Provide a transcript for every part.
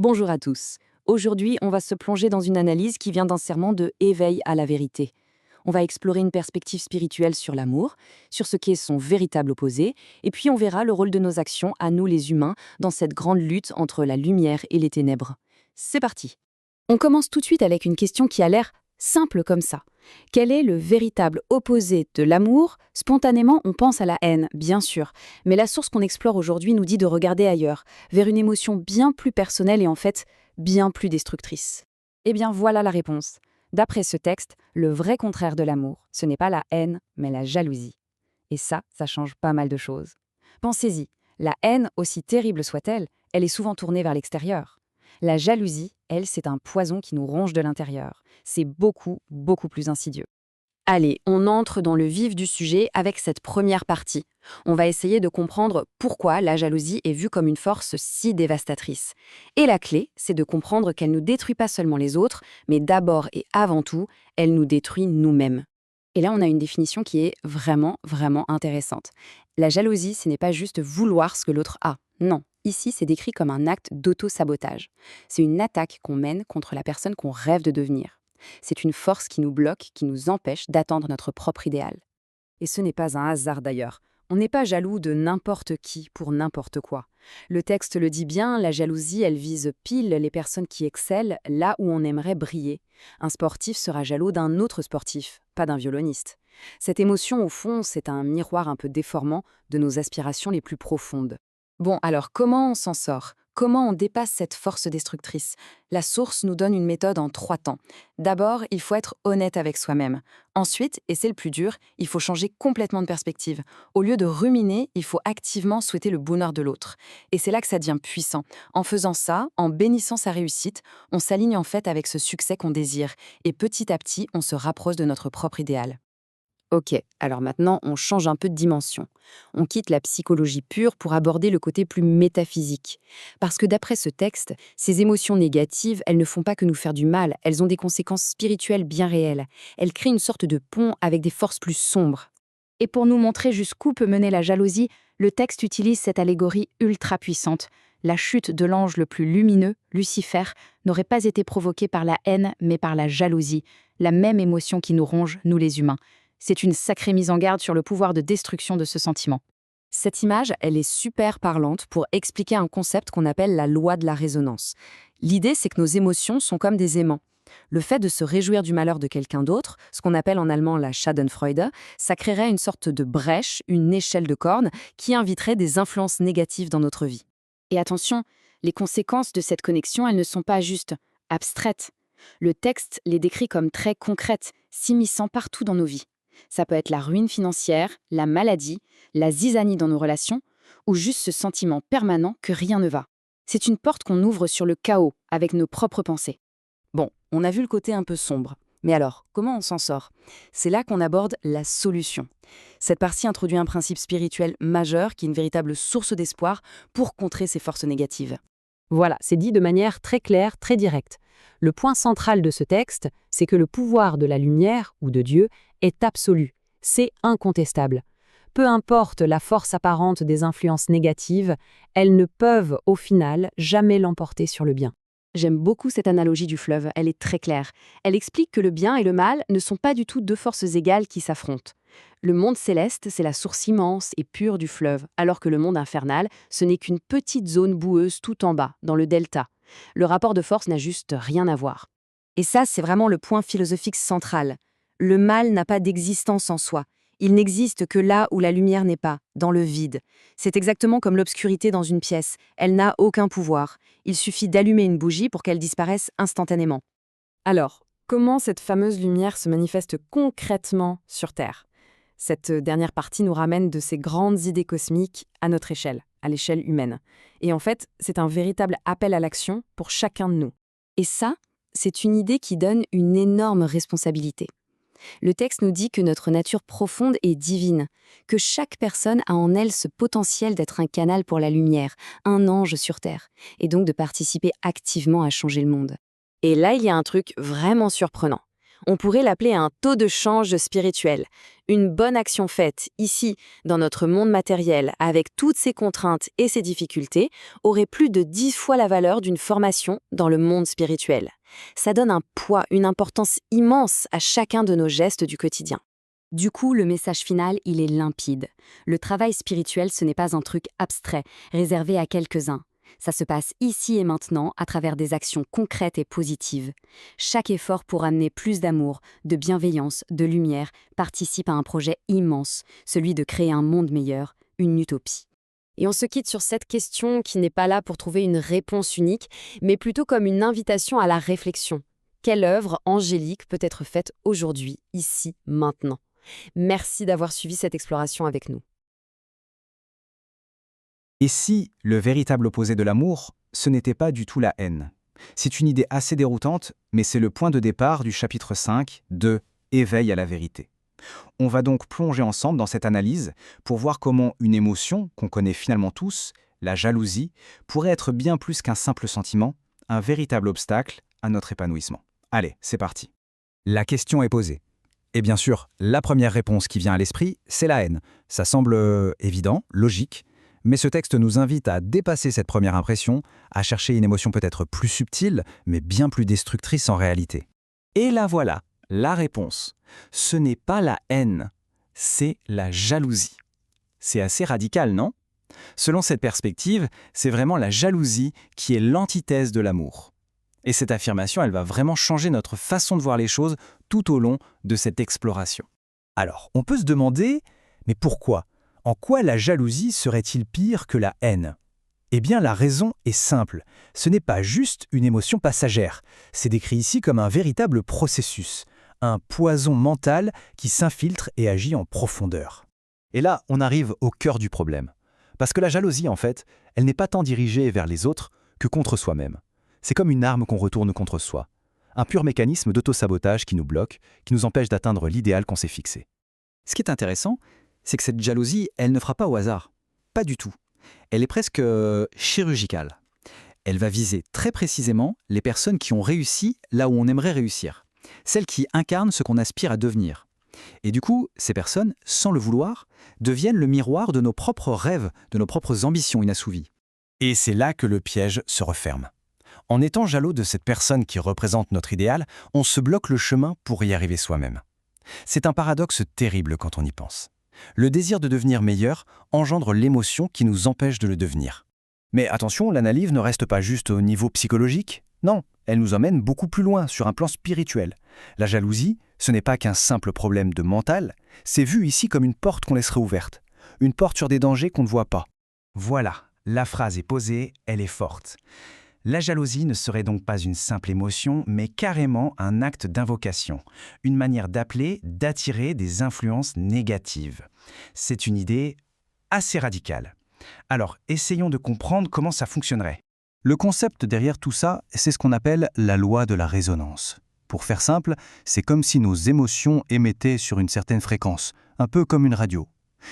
Bonjour à tous. Aujourd'hui, on va se plonger dans une analyse qui vient d'un serment de éveil à la vérité. On va explorer une perspective spirituelle sur l'amour, sur ce qui est son véritable opposé, et puis on verra le rôle de nos actions à nous les humains dans cette grande lutte entre la lumière et les ténèbres. C'est parti. On commence tout de suite avec une question qui a l'air simple comme ça. Quel est le véritable opposé de l'amour? Spontanément, on pense à la haine, bien sûr. Mais la source qu'on explore aujourd'hui nous dit de regarder ailleurs, vers une émotion bien plus personnelle et en fait bien plus destructrice. Eh bien voilà la réponse. D'après ce texte, le vrai contraire de l'amour, ce n'est pas la haine, mais la jalousie. Et ça change pas mal de choses. Pensez-y, la haine, aussi terrible soit-elle, elle est souvent tournée vers l'extérieur. La jalousie, elle, c'est un poison qui nous ronge de l'intérieur. C'est beaucoup, beaucoup plus insidieux. Allez, on entre dans le vif du sujet avec cette première partie. On va essayer de comprendre pourquoi la jalousie est vue comme une force si dévastatrice. Et la clé, c'est de comprendre qu'elle ne détruit pas seulement les autres, mais d'abord et avant tout, elle nous détruit nous-mêmes. Et là, on a une définition qui est vraiment, vraiment intéressante. La jalousie, ce n'est pas juste vouloir ce que l'autre a. Non, ici, c'est décrit comme un acte d'auto-sabotage. C'est une attaque qu'on mène contre la personne qu'on rêve de devenir. C'est une force qui nous bloque, qui nous empêche d'atteindre notre propre idéal. Et ce n'est pas un hasard d'ailleurs. On n'est pas jaloux de n'importe qui pour n'importe quoi. Le texte le dit bien, la jalousie, elle vise pile les personnes qui excellent là où on aimerait briller. Un sportif sera jaloux d'un autre sportif, pas d'un violoniste. Cette émotion, au fond, c'est un miroir un peu déformant de nos aspirations les plus profondes. Bon, alors comment on s'en sort? Comment on dépasse cette force destructrice? La source nous donne une méthode en 3 temps. D'abord, il faut être honnête avec soi-même. Ensuite, et c'est le plus dur, il faut changer complètement de perspective. Au lieu de ruminer, il faut activement souhaiter le bonheur de l'autre. Et c'est là que ça devient puissant. En faisant ça, en bénissant sa réussite, on s'aligne en fait avec ce succès qu'on désire. Et petit à petit, on se rapproche de notre propre idéal. Ok, alors maintenant, on change un peu de dimension. On quitte la psychologie pure pour aborder le côté plus métaphysique. Parce que d'après ce texte, ces émotions négatives, elles ne font pas que nous faire du mal, elles ont des conséquences spirituelles bien réelles. Elles créent une sorte de pont avec des forces plus sombres. Et pour nous montrer jusqu'où peut mener la jalousie, le texte utilise cette allégorie ultra puissante. La chute de l'ange le plus lumineux, Lucifer, n'aurait pas été provoquée par la haine, mais par la jalousie, la même émotion qui nous ronge, nous les humains. C'est une sacrée mise en garde sur le pouvoir de destruction de ce sentiment. Cette image, elle est super parlante pour expliquer un concept qu'on appelle la loi de la résonance. L'idée, c'est que nos émotions sont comme des aimants. Le fait de se réjouir du malheur de quelqu'un d'autre, ce qu'on appelle en allemand la Schadenfreude, ça créerait une sorte de brèche, une échelle de cordes, qui inviterait des influences négatives dans notre vie. Et attention, les conséquences de cette connexion, elles ne sont pas juste abstraites. Le texte les décrit comme très concrètes, s'immisçant partout dans nos vies. Ça peut être la ruine financière, la maladie, la zizanie dans nos relations, ou juste ce sentiment permanent que rien ne va. C'est une porte qu'on ouvre sur le chaos avec nos propres pensées. Bon, on a vu le côté un peu sombre. Mais alors, comment on s'en sort? C'est là qu'on aborde la solution. Cette partie introduit un principe spirituel majeur qui est une véritable source d'espoir pour contrer ces forces négatives. Voilà, c'est dit de manière très claire, très directe. Le point central de ce texte, c'est que le pouvoir de la lumière, ou de Dieu, est absolu. C'est incontestable. Peu importe la force apparente des influences négatives, elles ne peuvent, au final, jamais l'emporter sur le bien. J'aime beaucoup cette analogie du fleuve, elle est très claire. Elle explique que le bien et le mal ne sont pas du tout deux forces égales qui s'affrontent. Le monde céleste, c'est la source immense et pure du fleuve, alors que le monde infernal, ce n'est qu'une petite zone boueuse tout en bas, dans le delta. Le rapport de force n'a juste rien à voir. Et ça, c'est vraiment le point philosophique central. Le mal n'a pas d'existence en soi. Il n'existe que là où la lumière n'est pas, dans le vide. C'est exactement comme l'obscurité dans une pièce. Elle n'a aucun pouvoir. Il suffit d'allumer une bougie pour qu'elle disparaisse instantanément. Alors, comment cette fameuse lumière se manifeste concrètement sur Terre? Cette dernière partie nous ramène de ces grandes idées cosmiques à notre échelle, à l'échelle humaine. Et en fait, c'est un véritable appel à l'action pour chacun de nous. Et ça, c'est une idée qui donne une énorme responsabilité. Le texte nous dit que notre nature profonde est divine, que chaque personne a en elle ce potentiel d'être un canal pour la lumière, un ange sur Terre, et donc de participer activement à changer le monde. Et là, il y a un truc vraiment surprenant. On pourrait l'appeler un taux de change spirituel. Une bonne action faite, ici, dans notre monde matériel, avec toutes ses contraintes et ses difficultés, aurait plus de 10 fois la valeur d'une formation dans le monde spirituel. Ça donne un poids, une importance immense à chacun de nos gestes du quotidien. Du coup, le message final, il est limpide. Le travail spirituel, ce n'est pas un truc abstrait, réservé à quelques-uns. Ça se passe ici et maintenant à travers des actions concrètes et positives. Chaque effort pour amener plus d'amour, de bienveillance, de lumière participe à un projet immense, celui de créer un monde meilleur, une utopie. Et on se quitte sur cette question qui n'est pas là pour trouver une réponse unique, mais plutôt comme une invitation à la réflexion. Quelle œuvre angélique peut être faite aujourd'hui, ici, maintenant ? Merci d'avoir suivi cette exploration avec nous. Et si le véritable opposé de l'amour, ce n'était pas du tout la haine? C'est une idée assez déroutante, mais c'est le point de départ du chapitre 5 de Éveil à la vérité. On va donc plonger ensemble dans cette analyse pour voir comment une émotion qu'on connaît finalement tous, la jalousie, pourrait être bien plus qu'un simple sentiment, un véritable obstacle à notre épanouissement. Allez, c'est parti. La question est posée. Et bien sûr, la première réponse qui vient à l'esprit, c'est la haine. Ça semble évident, logique, mais ce texte nous invite à dépasser cette première impression, à chercher une émotion peut-être plus subtile, mais bien plus destructrice en réalité. Et là voilà, la réponse. Ce n'est pas la haine, c'est la jalousie. C'est assez radical, non? Selon cette perspective, c'est vraiment la jalousie qui est l'antithèse de l'amour. Et cette affirmation, elle va vraiment changer notre façon de voir les choses tout au long de cette exploration. Alors, on peut se demander, mais pourquoi? En quoi la jalousie serait-il pire que la haine? Eh bien, la raison est simple. Ce n'est pas juste une émotion passagère. C'est décrit ici comme un véritable processus, un poison mental qui s'infiltre et agit en profondeur. Et là, on arrive au cœur du problème. Parce que la jalousie, en fait, elle n'est pas tant dirigée vers les autres que contre soi-même. C'est comme une arme qu'on retourne contre soi. Un pur mécanisme d'auto-sabotage qui nous bloque, qui nous empêche d'atteindre l'idéal qu'on s'est fixé. Ce qui est intéressant, c'est que cette jalousie, elle ne fera pas au hasard. Pas du tout. Elle est presque chirurgicale. Elle va viser très précisément les personnes qui ont réussi là où on aimerait réussir. Celles qui incarnent ce qu'on aspire à devenir. Et du coup, ces personnes, sans le vouloir, deviennent le miroir de nos propres rêves, de nos propres ambitions inassouvies. Et c'est là que le piège se referme. En étant jaloux de cette personne qui représente notre idéal, on se bloque le chemin pour y arriver soi-même. C'est un paradoxe terrible quand on y pense. Le désir de devenir meilleur engendre l'émotion qui nous empêche de le devenir. Mais attention, l'analyse ne reste pas juste au niveau psychologique. Non, elle nous emmène beaucoup plus loin, sur un plan spirituel. La jalousie, ce n'est pas qu'un simple problème de mental, c'est vu ici comme une porte qu'on laisserait ouverte. Une porte sur des dangers qu'on ne voit pas. Voilà, la phrase est posée, elle est forte. La jalousie ne serait donc pas une simple émotion, mais carrément un acte d'invocation, une manière d'appeler, d'attirer des influences négatives. C'est une idée assez radicale. Alors, essayons de comprendre comment ça fonctionnerait. Le concept derrière tout ça, c'est ce qu'on appelle la loi de la résonance. Pour faire simple, c'est comme si nos émotions émettaient sur une certaine fréquence, un peu comme une radio.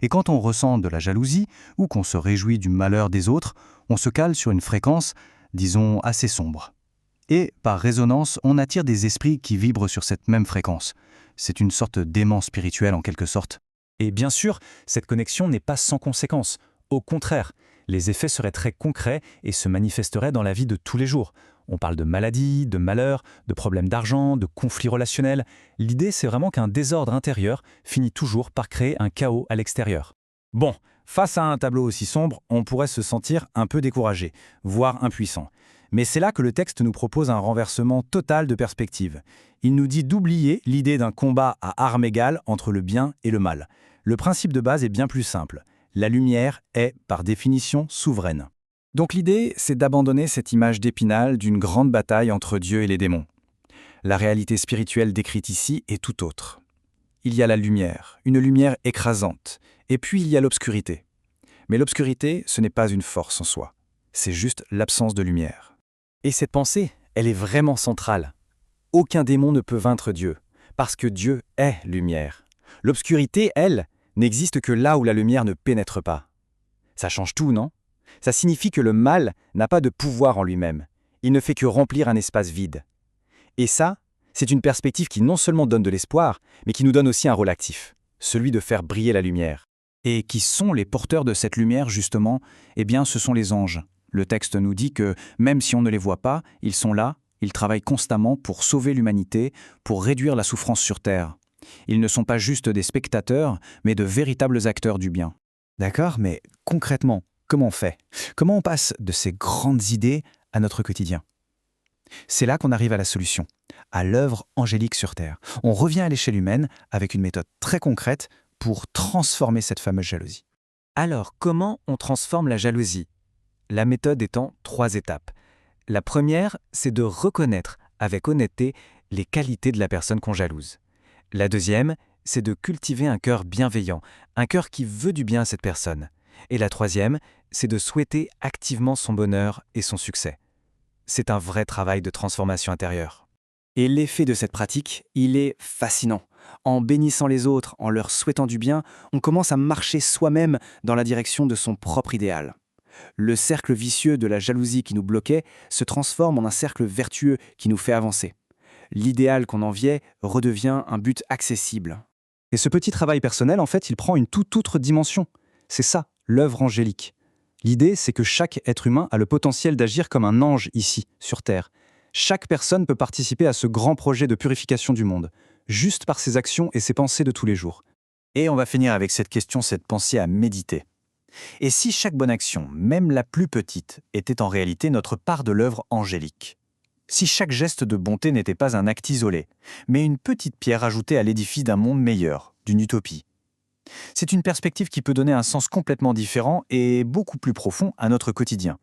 Et quand on ressent de la jalousie, ou qu'on se réjouit du malheur des autres, on se cale sur une fréquence, disons, assez sombre. Et, par résonance, on attire des esprits qui vibrent sur cette même fréquence. C'est une sorte d'aimant spirituel en quelque sorte. Et bien sûr, cette connexion n'est pas sans conséquences. Au contraire, les effets seraient très concrets et se manifesteraient dans la vie de tous les jours. On parle de maladies, de malheurs, de problèmes d'argent, de conflits relationnels. L'idée, c'est vraiment qu'un désordre intérieur finit toujours par créer un chaos à l'extérieur. Bon, face à un tableau aussi sombre, on pourrait se sentir un peu découragé, voire impuissant. Mais c'est là que le texte nous propose un renversement total de perspective. Il nous dit d'oublier l'idée d'un combat à armes égales entre le bien et le mal. Le principe de base est bien plus simple. La lumière est, par définition, souveraine. Donc l'idée, c'est d'abandonner cette image d'Épinal d'une grande bataille entre Dieu et les démons. La réalité spirituelle décrite ici est tout autre. Il y a la lumière, une lumière écrasante, et puis il y a l'obscurité. Mais l'obscurité, ce n'est pas une force en soi, c'est juste l'absence de lumière. Et cette pensée, elle est vraiment centrale. Aucun démon ne peut vaincre Dieu, parce que Dieu est lumière. L'obscurité, elle, n'existe que là où la lumière ne pénètre pas. Ça change tout, non? Ça signifie que le mal n'a pas de pouvoir en lui-même. Il ne fait que remplir un espace vide. Et ça, C'est une perspective qui non seulement donne de l'espoir, mais qui nous donne aussi un rôle actif, celui de faire briller la lumière. Et qui sont les porteurs de cette lumière, justement? Eh bien, ce sont les anges. Le texte nous dit que, même si on ne les voit pas, ils sont là, ils travaillent constamment pour sauver l'humanité, pour réduire la souffrance sur Terre. Ils ne sont pas juste des spectateurs, mais de véritables acteurs du bien. D'accord, mais concrètement, comment on fait? Comment on passe de ces grandes idées à notre quotidien? C'est là qu'on arrive à la solution, à l'œuvre angélique sur Terre. On revient à l'échelle humaine avec une méthode très concrète pour transformer cette fameuse jalousie. Alors, comment on transforme la jalousie? La méthode est en 3 étapes. La première, c'est de reconnaître avec honnêteté les qualités de la personne qu'on jalouse. La deuxième, c'est de cultiver un cœur bienveillant, un cœur qui veut du bien à cette personne. Et la troisième, c'est de souhaiter activement son bonheur et son succès. C'est un vrai travail de transformation intérieure. Et l'effet de cette pratique, il est fascinant. En bénissant les autres, en leur souhaitant du bien, on commence à marcher soi-même dans la direction de son propre idéal. Le cercle vicieux de la jalousie qui nous bloquait se transforme en un cercle vertueux qui nous fait avancer. L'idéal qu'on enviait redevient un but accessible. Et ce petit travail personnel, en fait, il prend une toute autre dimension. C'est ça, l'œuvre angélique. L'idée, c'est que chaque être humain a le potentiel d'agir comme un ange ici, sur Terre. Chaque personne peut participer à ce grand projet de purification du monde, juste par ses actions et ses pensées de tous les jours. Et on va finir avec cette question, cette pensée à méditer. Et si chaque bonne action, même la plus petite, était en réalité notre part de l'œuvre angélique? Si chaque geste de bonté n'était pas un acte isolé, mais une petite pierre ajoutée à l'édifice d'un monde meilleur, d'une utopie? C'est une perspective qui peut donner un sens complètement différent et beaucoup plus profond à notre quotidien.